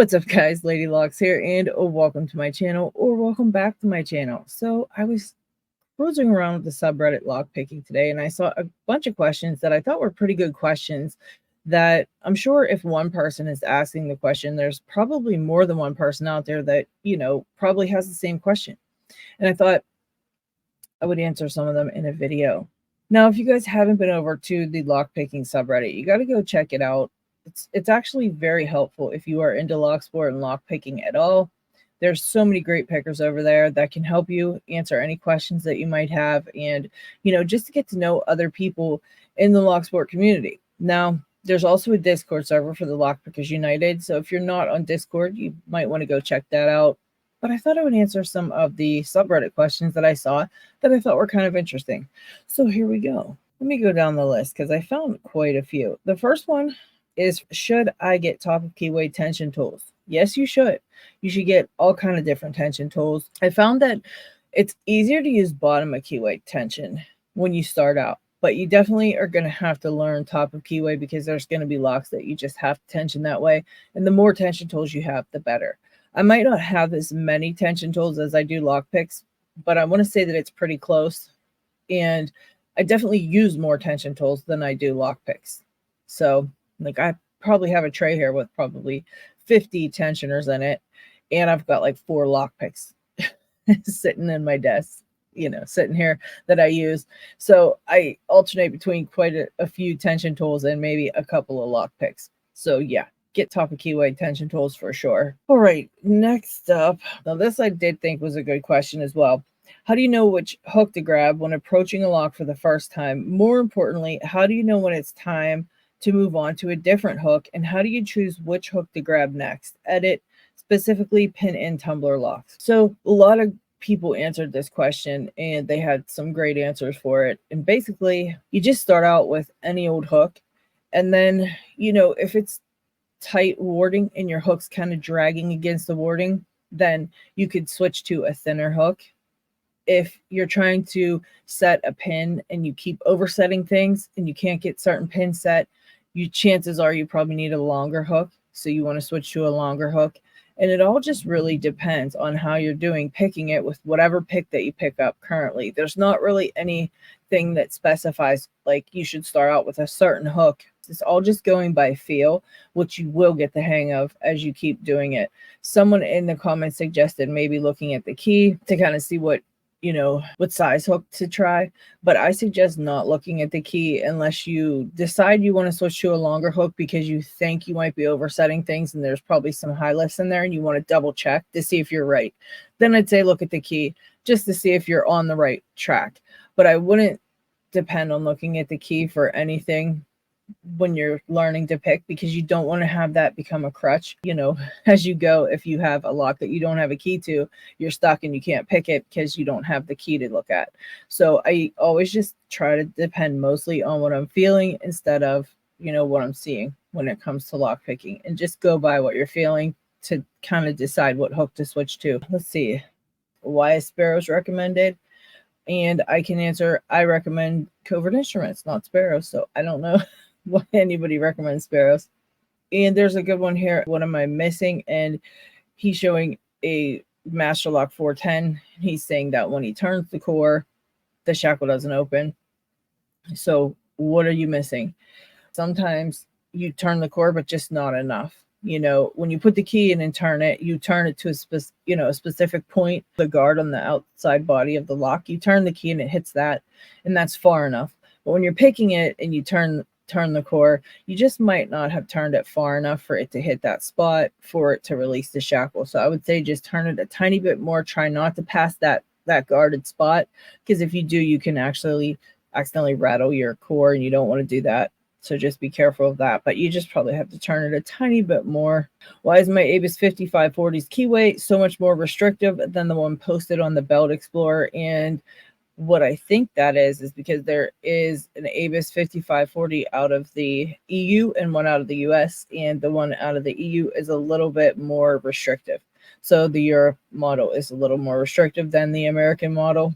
What's up, guys? Lady Locks here, and welcome to my channel, or welcome back to my channel. So I was cruising around with the subreddit lockpicking today, and I saw a bunch of questions that I thought were pretty good questions that I'm sure if one person is asking the question, there's probably more than one person out there that, probably has the same question. And I thought I would answer some of them in a video. Now, if you guys haven't been over to the lockpicking subreddit, you got to go check it out. It's actually very helpful if you are into Locksport and lockpicking at all. There's so many great pickers over there that can help you answer any questions that you might have, and just to get to know other people in the Locksport community. Now, there's also a Discord server for the Lockpickers United, so if you're not on Discord, you might want to go check that out. But I thought I would answer some of the subreddit questions that I saw that I thought were kind of interesting. So here we go. Let me go down the list because I found quite a few. The first one is, should I get top of keyway tension tools? Yes, you should. You should get all kind of different tension tools. I found that it's easier to use bottom of keyway tension when you start out, but you definitely are going to have to learn top of keyway because there's going to be locks that you just have to tension that way. And the more tension tools you have, the better. I might not have as many tension tools as I do lock picks, but I want to say that it's pretty close. And I definitely use more tension tools than I do lock picks. So like I probably have a tray here with probably 50 tensioners in it. And I've got like 4 lock picks sitting in my desk, sitting here that I use. So I alternate between quite a few tension tools and maybe a couple of lock picks. So yeah, get top of keyway tension tools for sure. All right, next up. Now this I did think was a good question as well. How do you know which hook to grab when approaching a lock for the first time? More importantly, how do you know when it's time to move on to a different hook? And how do you choose which hook to grab next? Edit, specifically pin and tumbler locks. So a lot of people answered this question and they had some great answers for it. And basically, you just start out with any old hook. And then, if it's tight warding and your hook's kind of dragging against the warding, then you could switch to a thinner hook. If you're trying to set a pin and you keep oversetting things and you can't get certain pins set, chances are you probably need a longer hook. So you want to switch to a longer hook. And it all just really depends on how you're doing picking it with whatever pick that you pick up currently. There's not really anything that specifies like you should start out with a certain hook. It's all just going by feel, which you will get the hang of as you keep doing it. Someone in the comments suggested maybe looking at the key to kind of see what size hook to try, but I suggest not looking at the key unless you decide you want to switch to a longer hook because you think you might be oversetting things and there's probably some high lifts in there and you want to double check to see if you're right. Then I'd say look at the key just to see if you're on the right track, but I wouldn't depend on looking at the key for anything when you're learning to pick, because you don't want to have that become a crutch, as you go. If you have a lock that you don't have a key to, you're stuck and you can't pick it because you don't have the key to look at. So I always just try to depend mostly on what I'm feeling instead of, what I'm seeing when it comes to lock picking, and just go by what you're feeling to kind of decide what hook to switch to. Let's see. Why is sparrows recommended? And I can answer, I recommend covert instruments, not sparrows. So I don't know why anybody recommends sparrows. And there's a good one here. What am I missing? And he's showing a Master Lock 410. He's saying that when he turns the core, the shackle doesn't open. So what are you missing? Sometimes you turn the core, but just not enough. When you put the key in and turn it, you turn it to a specific point, the guard on the outside body of the lock. You turn the key and it hits that, and that's far enough. But when you're picking it and you turn the core, you just might not have turned it far enough for it to hit that spot for it to release the shackle. So I would say just turn it a tiny bit more. Try not to pass that guarded spot, because if you do, you can actually accidentally rattle your core, and you don't want to do that. So just be careful of that, but you just probably have to turn it a tiny bit more. Why is my ABIS 5540's keyway so much more restrictive than the one posted on the Belt Explorer? And what I think that is because there is an ABIS 5540 out of the EU and one out of the US, and the one out of the EU is a little bit more restrictive. So the Europe model is a little more restrictive than the American model.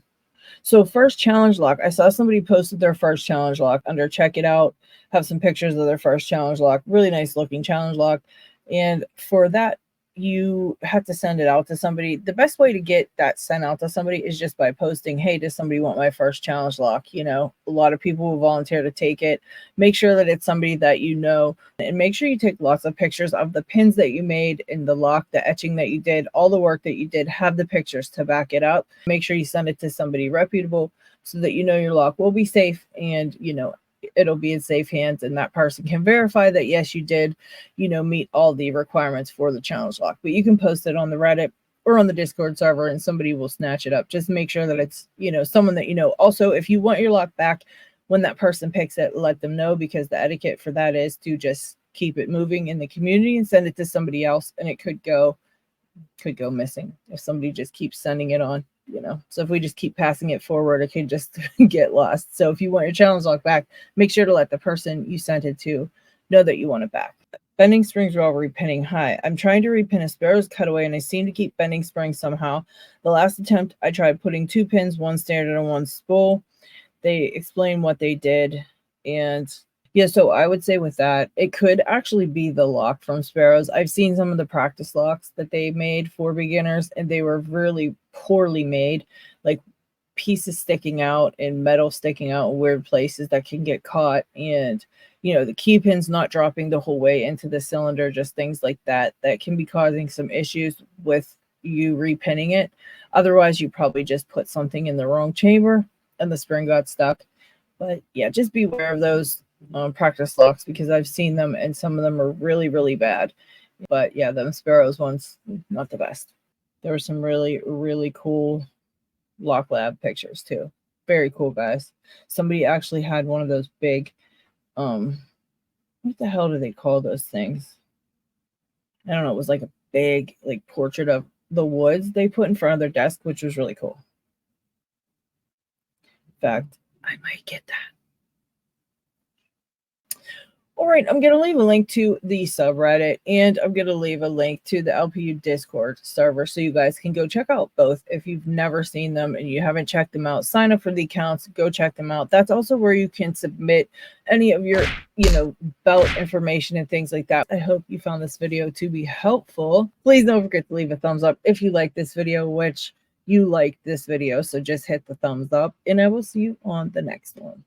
So first challenge lock, I saw somebody posted their first challenge lock under check it out, have some pictures of their first challenge lock, really nice looking challenge lock. And for that you have to send it out to somebody, the best way to get that sent out to somebody is just by posting, hey, does somebody want my first challenge lock? You know, a lot of people will volunteer to take it. Make sure that it's somebody that you know, and make sure you take lots of pictures of the pins that you made and the lock, the etching that you did, all the work that you did. Have the pictures to back it up. Make sure you send it to somebody reputable so that you know your lock will be safe, and you know it'll be in safe hands, and that person can verify that yes, you did, you know, meet all the requirements for the challenge lock. But you can post it on the Reddit or on the Discord server and somebody will snatch it up. Just make sure that it's, you know, someone that you know. Also, if you want your lock back when that person picks it, let them know, because the etiquette for that is to just keep it moving in the community and send it to somebody else, and it could go missing if somebody just keeps sending it on, you know. So if we just keep passing it forward, it could just get lost. So if you want your challenge lock back, make sure to let the person you sent it to know that you want it back. Bending springs while repinning. Hi, I'm trying to repin a Sparrow's cutaway and I seem to keep bending springs somehow. The last attempt I tried putting 2 pins, one standard and one spool. They explain what they did, and yeah, so I would say with that, it could actually be the lock from Sparrows. I've seen some of the practice locks that they made for beginners, and they were really poorly made, like pieces sticking out and metal sticking out in weird places that can get caught. And, you know, the key pins not dropping the whole way into the cylinder, just things like that, that can be causing some issues with you repinning it. Otherwise, you probably just put something in the wrong chamber and the spring got stuck. But yeah, just beware of those practice locks, because I've seen them and some of them are really, really bad. But yeah, them Sparrows ones, not the best. There were some really, really cool Lock Lab pictures too. Very cool, guys. Somebody actually had one of those big, what the hell do they call those things? I don't know. It was like a big, like, portrait of the woods they put in front of their desk, which was really cool. In fact, I might get that. All right, I'm going to leave a link to the subreddit, and I'm going to leave a link to the LPU Discord server so you guys can go check out both. If you've never seen them and you haven't checked them out, sign up for the accounts, go check them out. That's also where you can submit any of your, you know, belt information and things like that. I hope you found this video to be helpful. Please don't forget to leave a thumbs up if you like this video, which you liked this video, so just hit the thumbs up, and I will see you on the next one.